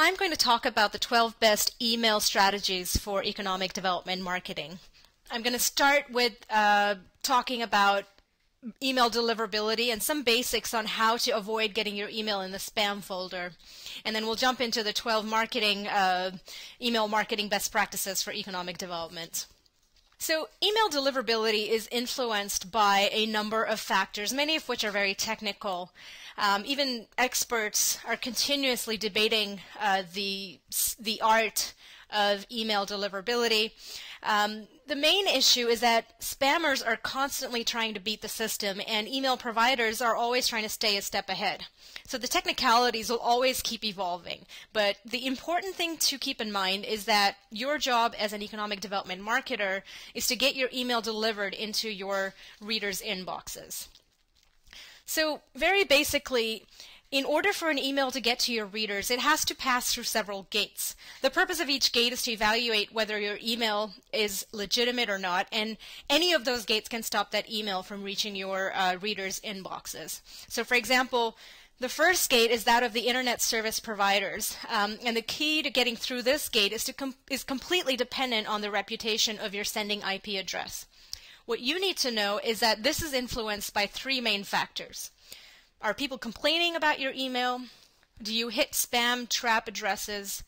I'm going to talk about the 12 best email strategies for economic development marketing. I'm going to start with talking about email deliverability and some basics on how to avoid getting your email in the spam folder. And then we'll jump into the 12 email marketing best practices for economic development. So email deliverability is influenced by a number of factors, many of which are very technical. Even experts are continuously debating the art of email deliverability. The main issue is that spammers are constantly trying to beat the system, and email providers are always trying to stay a step ahead. So the technicalities will always keep evolving, but the important thing to keep in mind is that your job as an economic development marketer is to get your email delivered into your readers' inboxes. So very basically, in order for an email to get to your readers, it has to pass through several gates. The purpose of each gate is to evaluate whether your email is legitimate or not, and any of those gates can stop that email from reaching your readers' inboxes. So for example, the first gate is that of the internet service providers, and the key to getting through this gate is completely dependent on the reputation of your sending IP address. What you need to know is that this is influenced by three main factors. Are people complaining about your email? Do you hit spam trap addresses?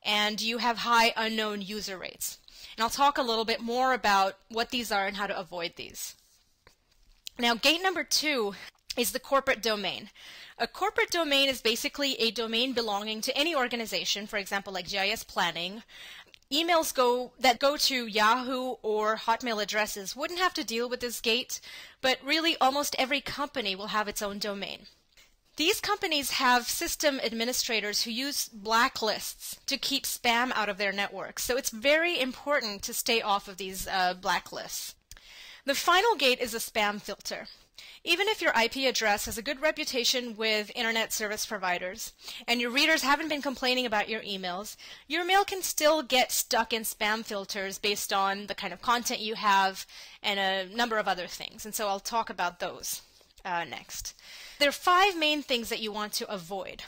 And do you have high unknown user rates? And I'll talk a little bit more about what these are and how to avoid these. Now, gate number 2 is the corporate domain. A corporate domain is basically a domain belonging to any organization, for example, like GIS planning. Emails that go to Yahoo or Hotmail addresses wouldn't have to deal with this gate, but really almost every company will have its own domain. These companies have system administrators who use blacklists to keep spam out of their networks, so it's very important to stay off of these blacklists. The final gate is a spam filter. Even if your IP address has a good reputation with internet service providers and your readers haven't been complaining about your emails, your mail can still get stuck in spam filters based on the kind of content you have and a number of other things. And so I'll talk about those next. There are 5 main things that you want to avoid.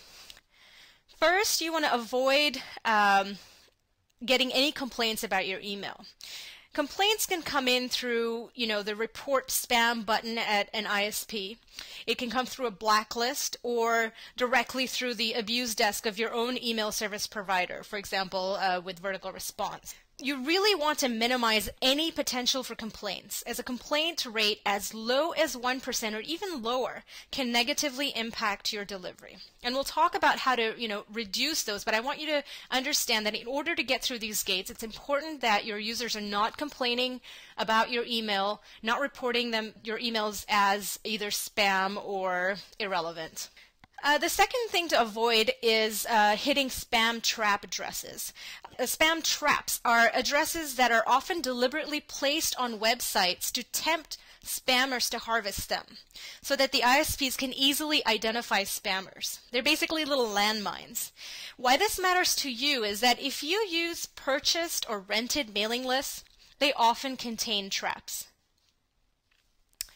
First, you want to avoid getting any complaints about your email. Complaints can come in through, the report spam button at an ISP. It can come through a blacklist or directly through the abuse desk of your own email service provider, for example, with vertical response. You really want to minimize any potential for complaints, as a complaint rate as low as 1% or even lower can negatively impact your delivery. And we'll talk about how to, reduce those, but I want you to understand that in order to get through these gates, it's important that your users are not complaining about your email, not reporting your emails as either spam or irrelevant. The second thing to avoid is hitting spam trap addresses. Spam traps are addresses that are often deliberately placed on websites to tempt spammers to harvest them, so that the ISPs can easily identify spammers. They're basically little landmines. Why this matters to you is that if you use purchased or rented mailing lists, they often contain traps.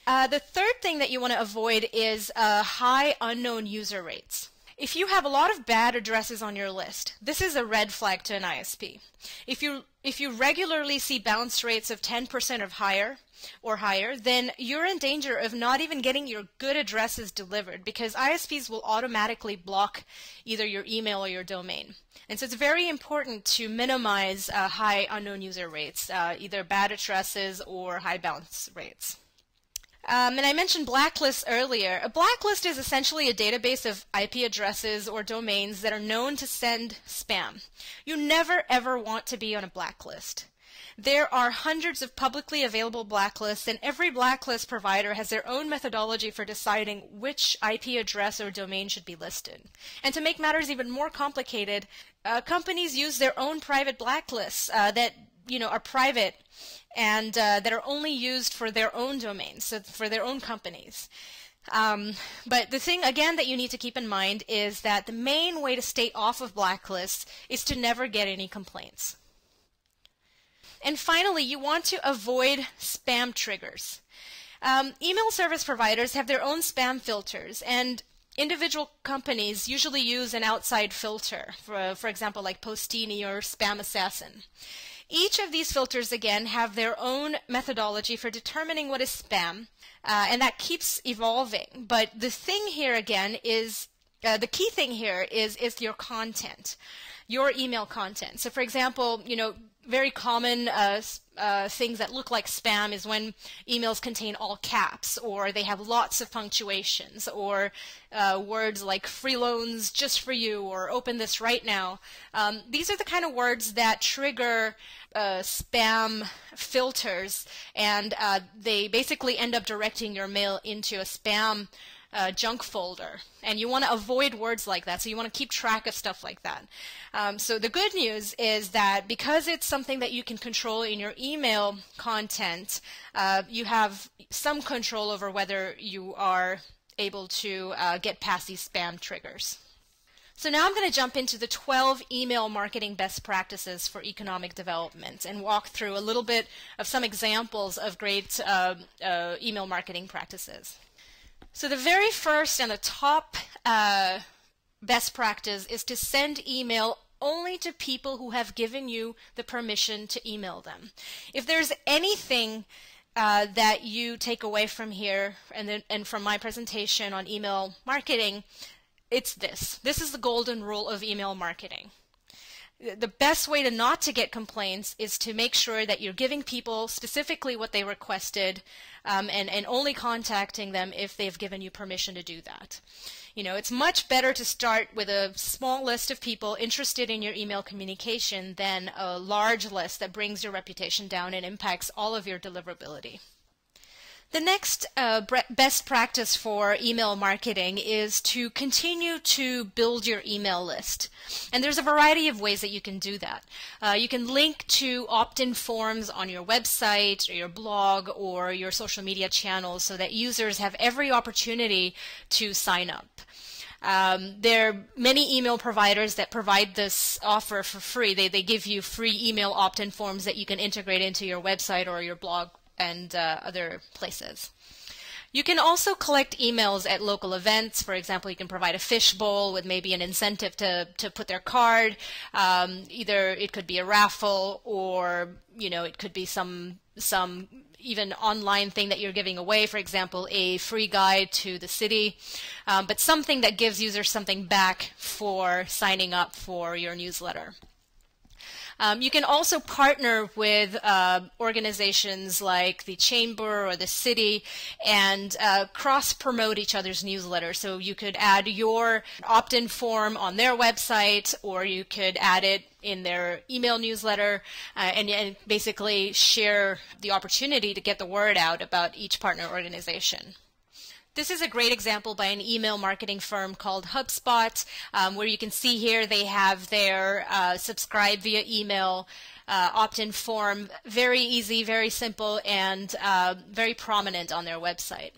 The third thing that you want to avoid is high unknown user rates. If you have a lot of bad addresses on your list, this is a red flag to an ISP. If you regularly see bounce rates of 10% or higher, then you're in danger of not even getting your good addresses delivered, because ISPs will automatically block either your email or your domain. And so it's very important to minimize high unknown user rates, either bad addresses or high bounce rates. And I mentioned blacklists earlier. A blacklist is essentially a database of IP addresses or domains that are known to send spam. You never ever want to be on a blacklist. There are hundreds of publicly available blacklists, and every blacklist provider has their own methodology for deciding which IP address or domain should be listed. And to make matters even more complicated, companies use their own private blacklists that are private and that are only used for their own domains, so for their own companies. But the thing, again, that you need to keep in mind is that the main way to stay off of blacklists is to never get any complaints. And finally, you want to avoid spam triggers. Email service providers have their own spam filters, and individual companies usually use an outside filter, for example, like Postini or Spam Assassin. Each of these filters, again, have their own methodology for determining what is spam, and that keeps evolving. But the thing here, again, is the key thing here is your content, your email content. So, for example, very common things that look like spam is when emails contain all caps, or they have lots of punctuations, or words like free loans just for you, or open this right now. These are the kind of words that trigger spam filters, and they basically end up directing your mail into a spam junk folder, and you want to avoid words like that, so you want to keep track of stuff like that. So the good news is that because it's something that you can control in your email content, you have some control over whether you are able to get past these spam triggers. So now I'm going to jump into the 12 email marketing best practices for economic development and walk through a little bit of some examples of great email marketing practices. So the very first and the top best practice is to send email only to people who have given you the permission to email them. If there's anything that you take away from here and from my presentation on email marketing, it's this. This is the golden rule of email marketing. The best way to not to get complaints is to make sure that you're giving people specifically what they requested, and only contacting them if they've given you permission to do that. It's much better to start with a small list of people interested in your email communication than a large list that brings your reputation down and impacts all of your deliverability. The next best practice for email marketing is to continue to build your email list. And there's a variety of ways that you can do that. You can link to opt-in forms on your website or your blog or your social media channels so that users have every opportunity to sign up. There are many email providers that provide this offer for free. They give you free email opt-in forms that you can integrate into your website or your blog and other places. You can also collect emails at local events. For example, you can provide a fishbowl with maybe an incentive to put their card. Either it could be a raffle, or it could be some even online thing that you're giving away. For example, a free guide to the city, but something that gives users something back for signing up for your newsletter. You can also partner with organizations like the chamber or the city and cross-promote each other's newsletters. So you could add your opt-in form on their website, or you could add it in their email newsletter, and basically share the opportunity to get the word out about each partner organization. This is a great example by an email marketing firm called HubSpot, where you can see here they have their subscribe via email opt-in form. Very easy, very simple, and very prominent on their website.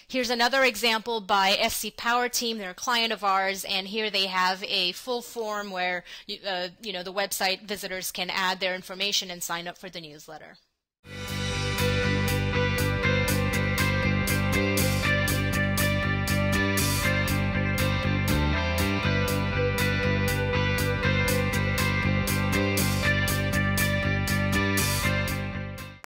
Here's another example by SC Power Team. They're a client of ours, and here they have a full form where the website visitors can add their information and sign up for the newsletter.